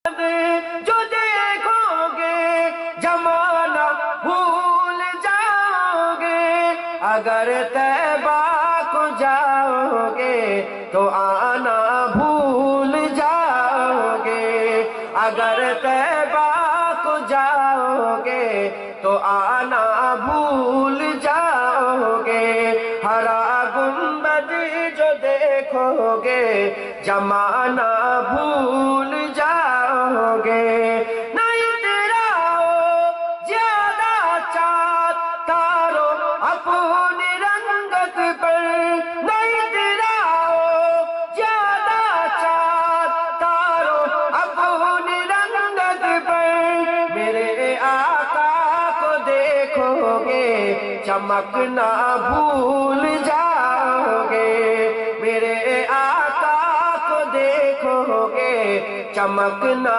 جو دیکھو گے زمانہ بھول جاؤ گے، اگر طیبہ کو جاؤ گے تو آنا بھول جاؤ گے، اگر طیبہ کو جاؤ گے تو آنا بھول جاؤ گے، ہرا گنبد جو دیکھو گے زمانہ بھول جاؤ گے، نہیں تیرا زیادہ چاند تارو اپنی رنگت پر، نہیں تیرا زیادہ چاند تارو اپنی رنگت پر، میرے آقا کو دیکھو گے چمکنا بھول جاؤ گے، میرے آقا کو دیکھو گے چمکنا